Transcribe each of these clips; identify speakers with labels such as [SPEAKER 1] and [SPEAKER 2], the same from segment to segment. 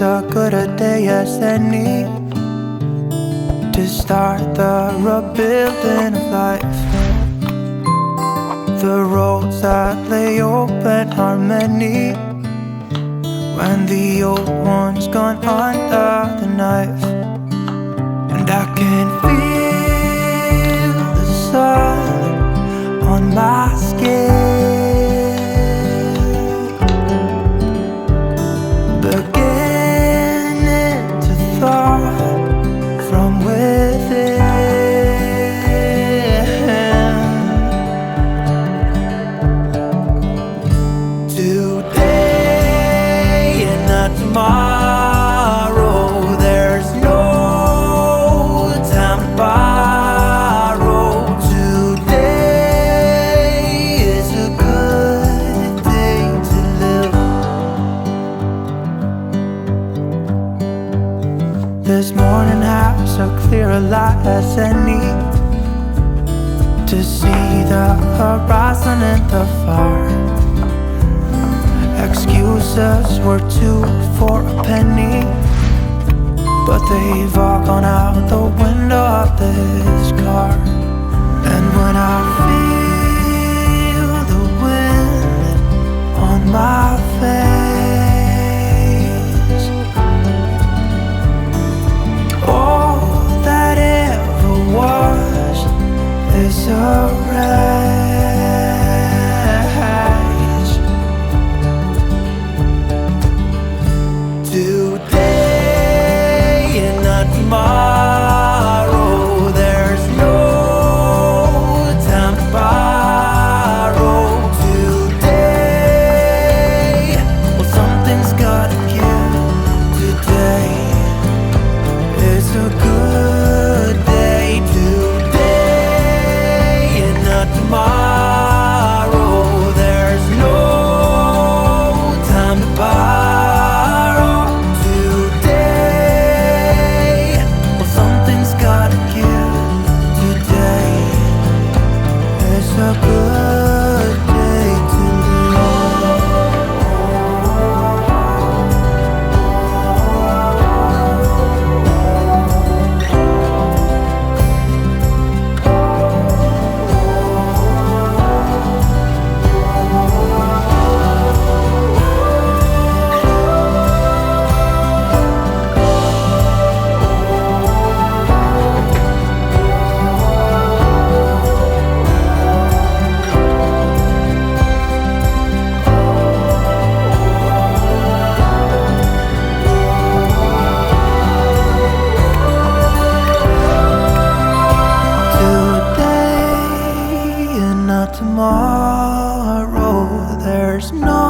[SPEAKER 1] as good a day as any to start the rebuilding of life. The roads that lay open are many when the old one's gone under the knife. And I can feel the sun on my skin, beginning to thaw from within. Today and not tomorrow, there's no time to borrow. Today is a good day to live. This morning has a clear light as any to see the horizon and the far. Excuses were 2 for a penny, but they've all gone out the window of this car. And when I feel the wind on my face, all that ever was is a wreck. Today and not tomorrow, there's no time to borrow. Today, well, something's gotta give. Today is a good day. Today and not tomorrow, there's no time to borrow. A good day to tomorrow, there's no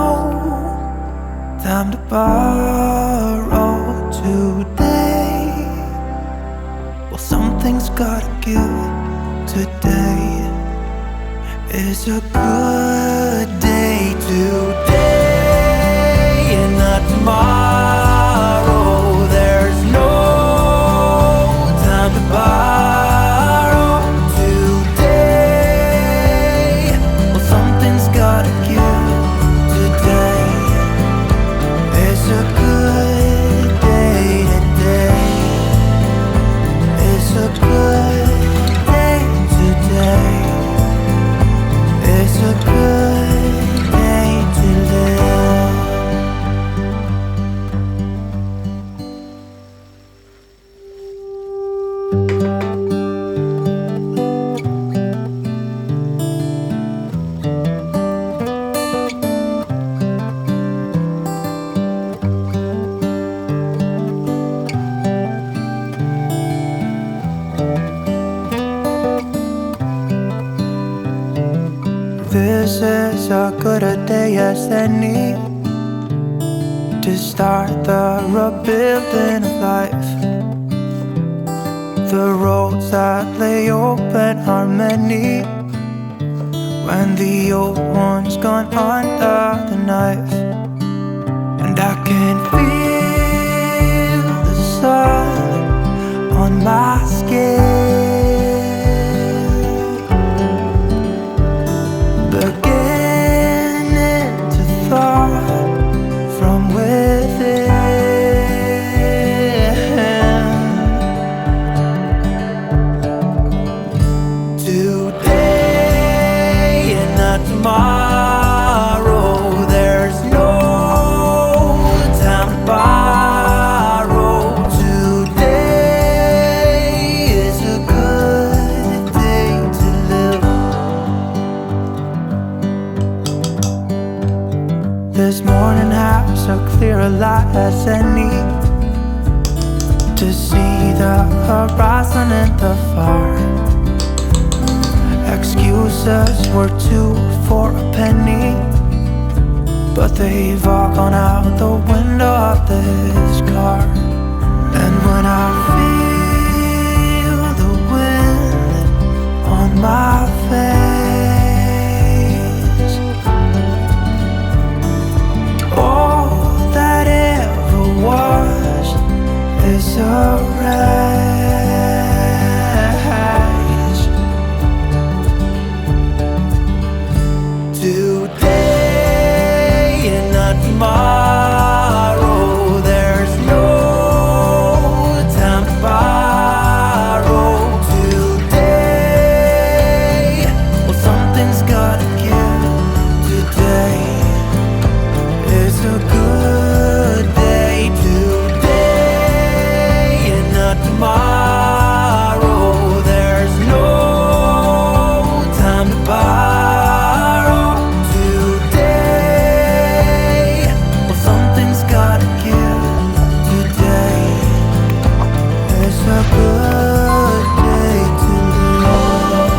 [SPEAKER 1] time to borrow. Today, well, something's gotta give. Today is a good day. Today and not tomorrow, there's no time to borrow. Gotta give. Today is a good day. Today is a good day. Today is a good day to live. This is as good a day as any to start the rebuilding of life. The roads that lay open are many when the old one's gone under the knife. And I can feel the sun on my skin, beginning to thaw from within. tomorrow. There's no time to borrow. Today is a good day to live. This morning has a clearer light as any, to see the horizon and the far. Excuses were two for a penny, but they've all gone out the window of this car. And when I feel the wind on my face, all that ever was is a race. Today and not tomorrow. There's no time to borrow. Today, well, something's gotta give. Today is a good day. Today and not tomorrow. There's no time to borrow. Today, well, something's gotta give. Today is a good day to live.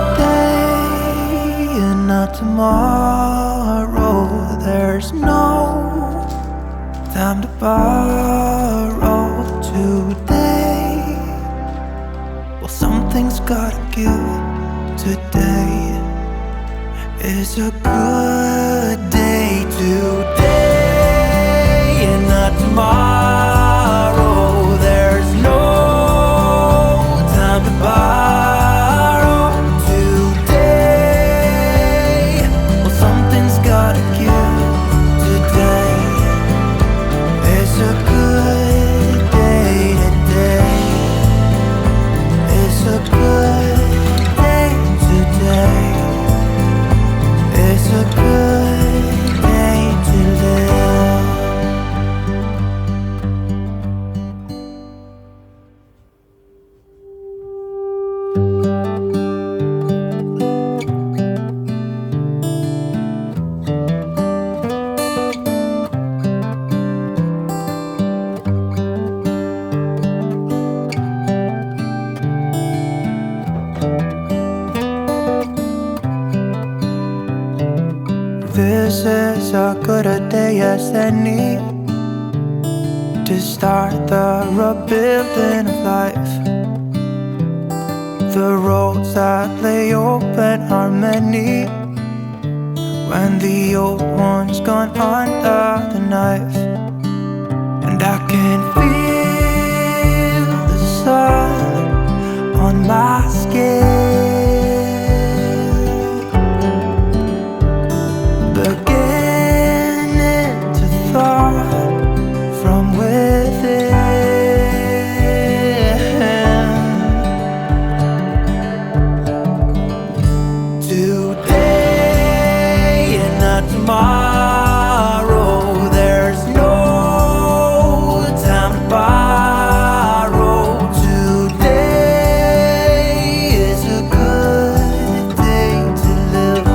[SPEAKER 1] Today and not tomorrow. There's no time to borrow. Today, well, something's gotta give. Today is a good day. Today and not tomorrow. There's no time to borrow. Today, well, something's gotta give. Today is a good day. Today is a good day. Today is a good day to live. This is as good a day as any to start the rebuilding of life. The roads that lay open are many when the old one's gone under the knife. And I can feel the sun on my skin, beginning to thaw from within. Today and not tomorrow. There's no time to borrow. Today is a good day to live.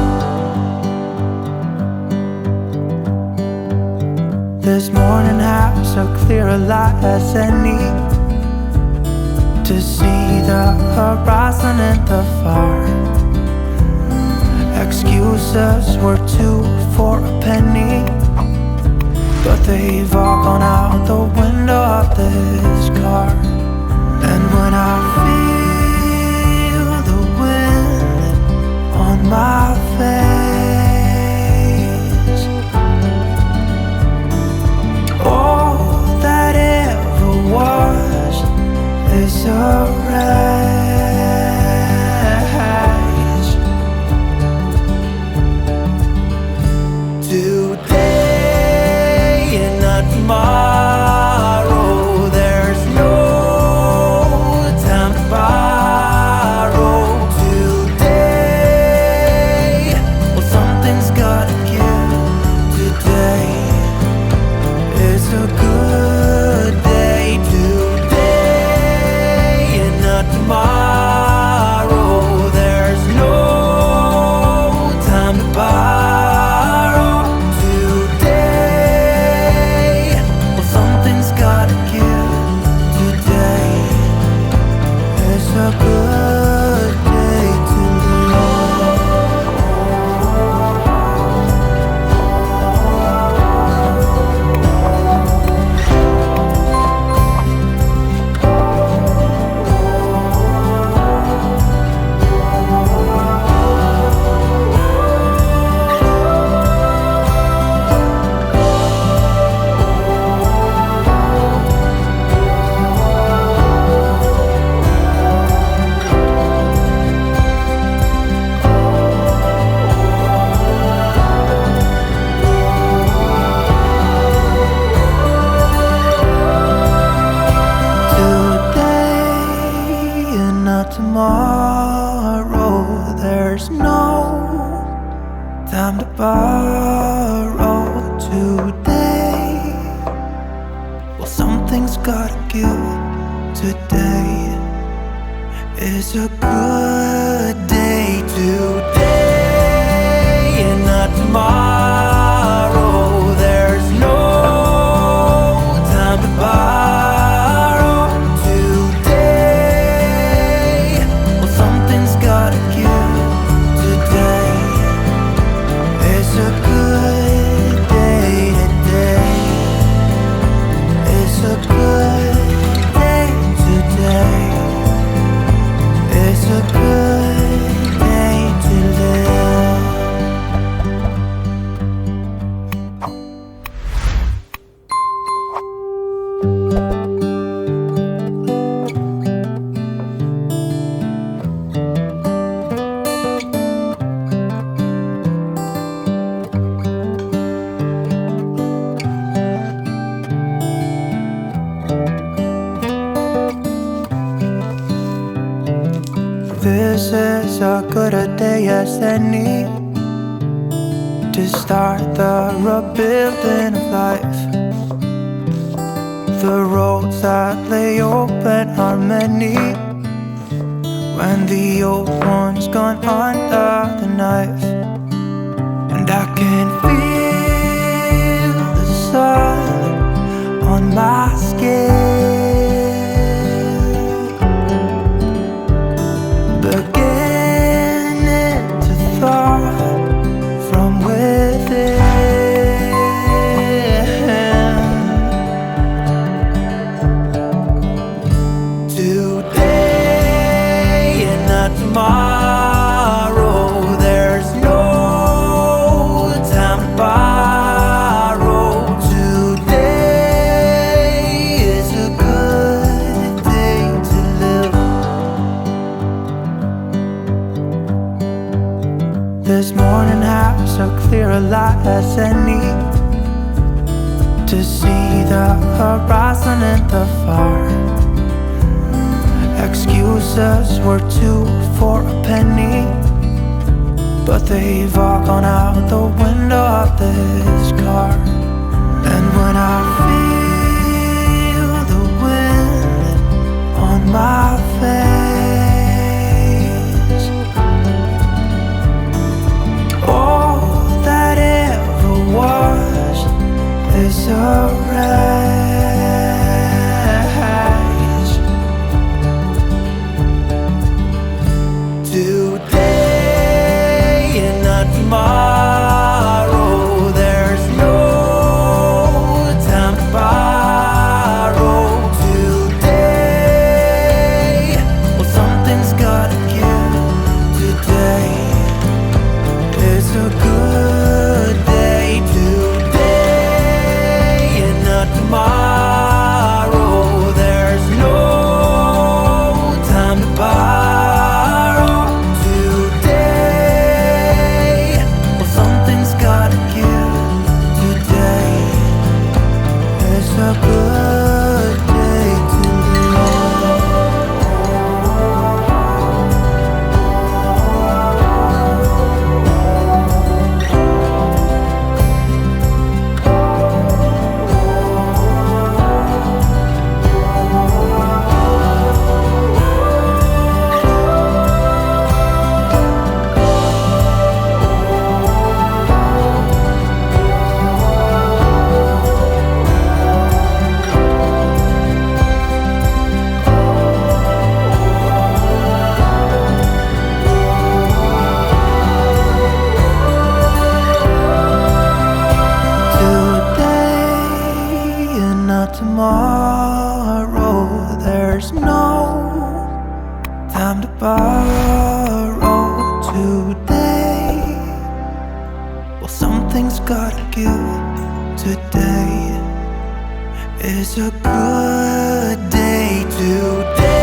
[SPEAKER 1] This morning has a clearer light as any to see the horizon and the far. Excuses were two for a penny, but they've all gone out the window of this car. And when I feel the wind on my face, all that ever was is a race. Today and not tomorrow, there's no time to borrow. Today, well, something's gotta give. Today is a good day. Today and not tomorrow, there's no time to borrow. Today, well, something's gotta give. Today is a good day to tomorrow, there's no time to borrow. Today, well, something's gotta give. Today is a good day. Today and not tomorrow, there's no time to borrow. Today, well, something's gotta give. Today is a good day. Today is a good day. Today is a good day to live. This is as good a day as any to start the rebuilding of life. The roads that lay open are many when the old one's gone under the knife. And I can feel the sun on my skin, beginning to thaw from within. Today and not tomorrow, there's no time to borrow. Today is a good day to live. This morning has a clearer light as any to see the horizon and the far. Excuses were 2 for a penny, but they've all gone out the window of this car. And when I feel the wind on my face, all that ever was is a race. Today and not tomorrow, there's no tomorrow. There's no time to borrow today. Well, something's gotta give. Today is a good day today.